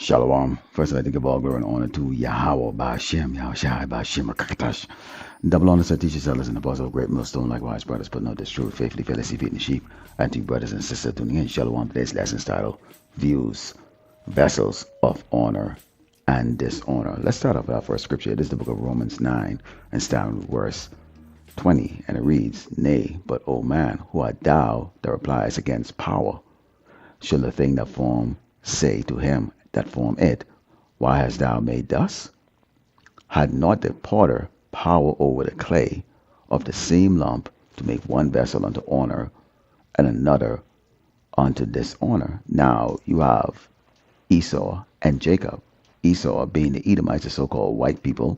Shalom. First, I'd like to give all glory and honor to Yahweh Ba'Shem, Yahushai Ba'Shem Rakatash. Double honor to teachers, elders, and apostles of great millstone, likewise, brothers, putting out this truth, faithfully, fearlessly feeding the sheep, and to you, brothers and sisters tuning in. Shalom. Today's lesson's title, Views, Vessels of Honor and Dishonor. Let's start off with our first scripture. It is the book of Romans 9, and starting with verse 20, and it reads, Nay, but, O man, who art thou that replies against power? Shall the thing that form say to him that formed it, Why hast thou made thus? Had not the potter power over the clay of the same lump to make one vessel unto honor and another unto dishonor? Now you have Esau and Jacob. Esau being the Edomites, the so-called white people,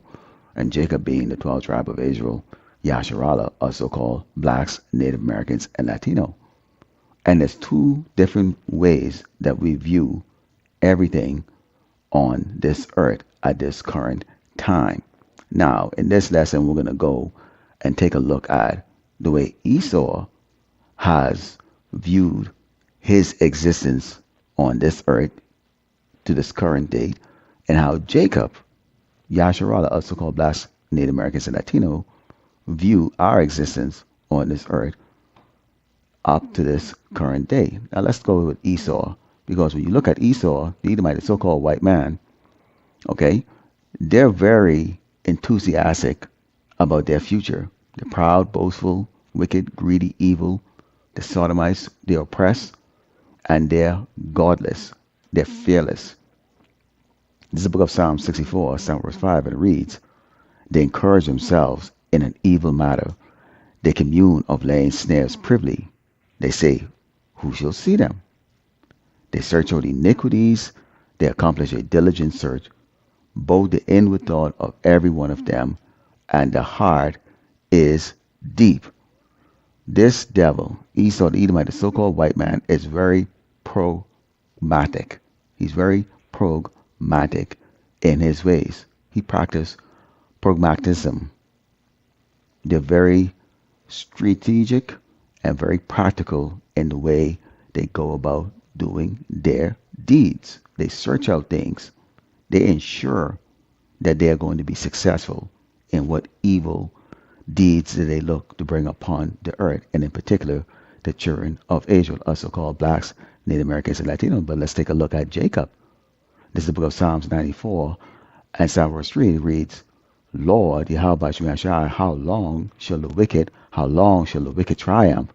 and Jacob being the 12th tribe of Israel, Yasharala, are so-called blacks, Native Americans, and Latino. And there's two different ways that we view everything on this earth at this current time. Now, in this lesson, we're going to go and take a look at the way Esau has viewed his existence on this earth to this current date, and how Jacob, Yasharala, also called blacks, Native Americans, and Latino, view our existence on this earth up to this current day. Now let's go with Esau, because when you look at Esau, the Edomite, the so-called white man, okay, they're very enthusiastic about their future. They're proud, boastful, wicked, greedy, evil. The sodomites, they oppress, and they're godless. They're fearless. This is the book of Psalm 64, Psalm verse 5, and it reads, They encourage themselves in an evil matter. They commune of laying snares privily. They say, Who shall see them? They search out iniquities. They accomplish a diligent search, both the inward thought of every one of them, and the heart is deep. This devil, Esau the Edomite, the so-called white man, is very pragmatic. He's very pragmatic in his ways. He practices pragmatism. They're very strategic and very practical in the way they go about doing their deeds. They search out things. They ensure that they are going to be successful in what evil deeds that they look to bring upon the earth, and in particular, the children of Israel, also called blacks, Native Americans, and Latinos. But let's take a look at Jacob. This is the book of Psalms 94, and Psalm verse 3 reads, Lord, Yahweh Shemashai, how long shall the wicked triumph?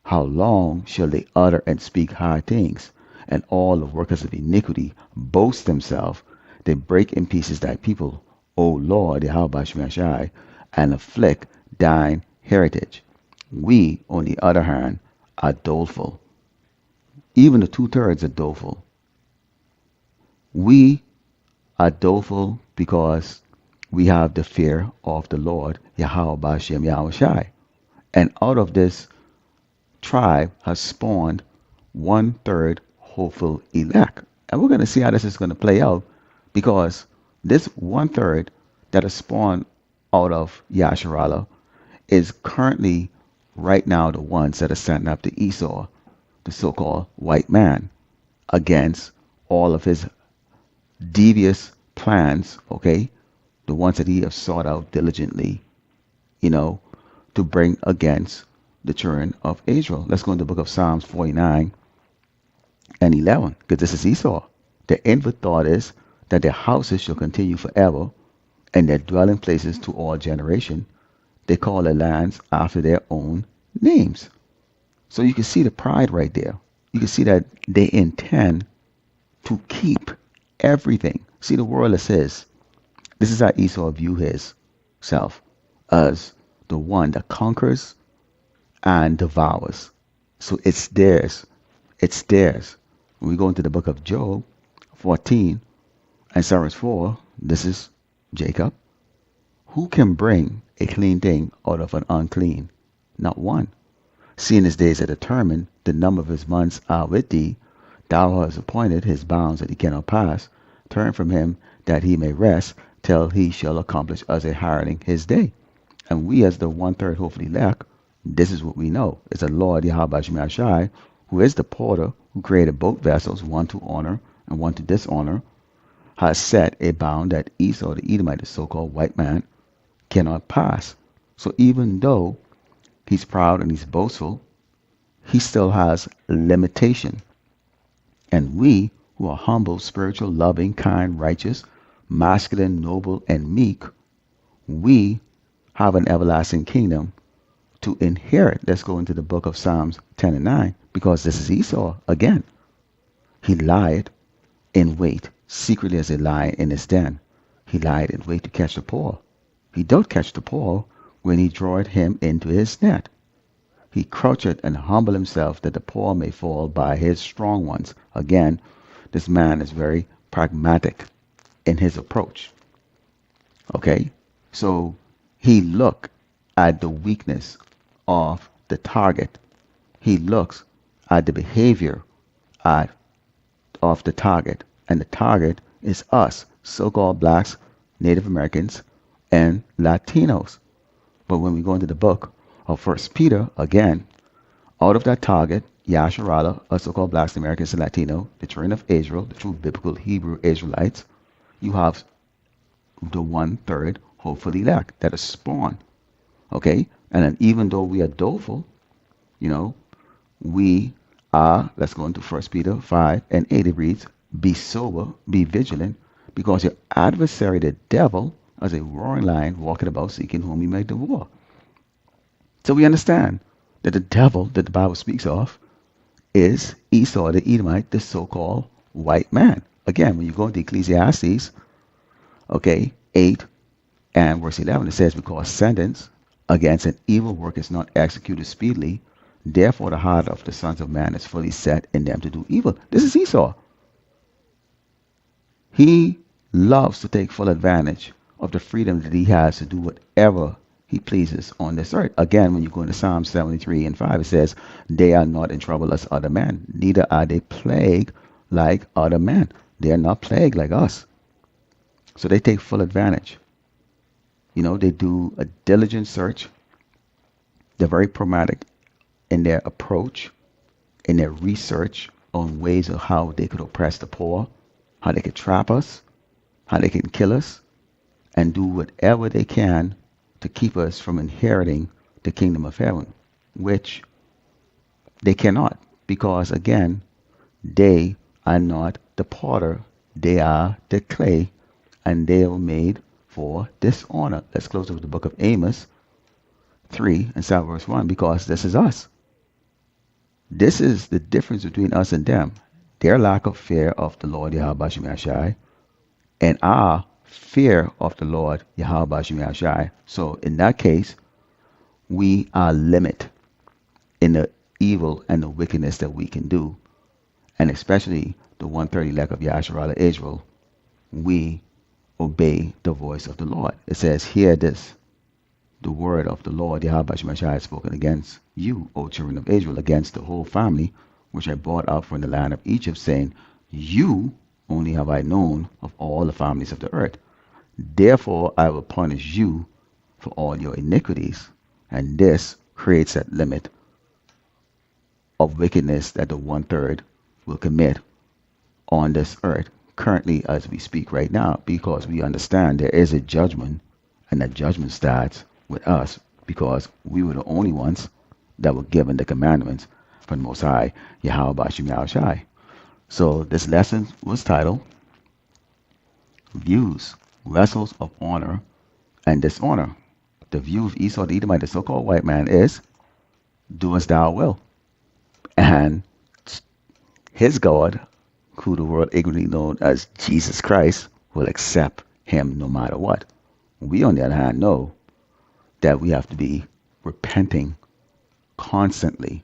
How long shall they utter and speak high things? And all the workers of iniquity boast themselves. They break in pieces thy people, O Lord, Yahweh Shemashai, and afflict thine heritage. We, on the other hand, are doleful. Even the 2/3 are doleful. We are doleful because we have the fear of the Lord, Yahweh Ba'Shem Yahushai. And out of this tribe has spawned 1/3 hopeful elect. And we're going to see how this is going to play out, because this 1/3 that is spawned out of Yasharala is currently right now the ones that are standing up to Esau, the so-called white man, against all of his devious plans, okay? The ones that he has sought out diligently, to bring against the children of Israel. Let's go into the book of Psalms 49 and 11, because this is Esau. The inward thought is that their houses shall continue forever, and their dwelling places to all generation. They call their lands after their own names. So you can see the pride right there. You can see that they intend to keep everything. See, the world is his. This is how Esau view himself, as the one that conquers and devours. So it's theirs. It's theirs. When we go into the book of Job 14 and Psalms 4, this is Jacob. Who can bring a clean thing out of an unclean? Not one. Seeing his days are determined, the number of his months are with thee. Thou hast appointed his bounds that he cannot pass. Turn from him that he may rest, till he shall accomplish as a hireling his day. And we, as the 1/3 hopefully elect, this is what we know. It's the Lord Yahweh Shemashai, who is the porter, who created both vessels, one to honor and one to dishonor, has set a bound that Esau, the Edomite, the so-called white man, cannot pass. So even though he's proud and he's boastful, he still has limitation. And we, who are humble, spiritual, loving, kind, righteous, masculine, noble, and meek, we have an everlasting kingdom to inherit. Let's go into the book of Psalms 10 and 9, because this is Esau again. He lied in wait, secretly as a lion in his den. He lied in wait to catch the poor. He doth catch the poor when he draweth him into his net. He croucheth and humble himself that the poor may fall by his strong ones. Again, this man is very pragmatic in his approach. Okay? So he look at the weakness of the target. He looks at the behavior of the target. And the target is us, so-called blacks, Native Americans, and Latinos. But when we go into the book of First Peter, again, out of that target, Yasharala, us so-called blacks, Americans, and Latino, the children of Israel, the true biblical Hebrew Israelites, you have the 1/3 hopefully elect that is spawned. Okay? And then even though we are doleful, we are, let's go into First Peter 5 and 8, it reads, be sober, be vigilant, because your adversary, the devil, as a roaring lion, walking about seeking whom he may devour. So we understand that the devil that the Bible speaks of is Esau the Edomite, the so-called white man. Again, when you go into Ecclesiastes, 8 and verse 11, it says, because sentence against an evil work is not executed speedily, therefore the heart of the sons of man is fully set in them to do evil. This is Esau. He loves to take full advantage of the freedom that he has to do whatever he pleases on this earth. Again, when you go into Psalm 73 and 5, it says, they are not in trouble as other men, neither are they plagued like other men. They are not plagued like us. So they take full advantage. They do a diligent search. They're very pragmatic in their approach, in their research on ways of how they could oppress the poor, how they could trap us, how they can kill us, and do whatever they can to keep us from inheriting the kingdom of heaven, which they cannot, because again, they are not the potter, they are the clay, and they are made for dishonor. Let's close with the book of Amos 3 and start verse 1, because this is us. This is the difference between us and them. Their lack of fear of the Lord Yahweh Shem Yahshai, and our fear of the Lord Yahweh Shem Yahshai. So in that case, we are limit in the evil and the wickedness that we can do, and especially the 1/3 elect of Yasharala Israel, we obey the voice of the Lord. It says, hear this, the word of the Lord Yahweh Shem Yahshai has spoken against you, O children of Israel, against the whole family which I brought up from the land of Egypt, saying, you only have I known of all the families of the earth. Therefore I will punish you for all your iniquities. And this creates that limit of wickedness that the 1/3 will commit on this earth currently as we speak right now, because we understand there is a judgment, and that judgment starts with us, because we were the only ones that were given the commandments from the Most High, Yahweh Shem Yahshai. So this lesson was titled Views, Vessels of Honor and Dishonor. The view of Esau the Edomite, the so-called white man, is do as thou will. And his God, who the world ignorantly known as Jesus Christ, will accept him no matter what. We, on the other hand, know that we have to be repenting constantly,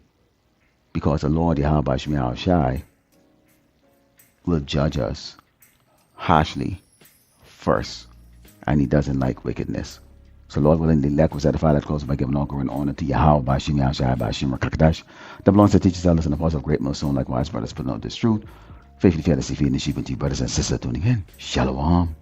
because the Lord Yahweh Shem Yahshai will judge us harshly first, and he doesn't like wickedness. So Lord willing, the elect was edified, that close by giving all glory and honor to Yahweh by Shem Yahshai by Shem Rakakadash. The belongs to teachers, elders, and apostles of great millstone, likewise brothers putting out this truth. Faithfully, fearlessly feeding the sheep and to you brothers and sisters tuning in. Shalom.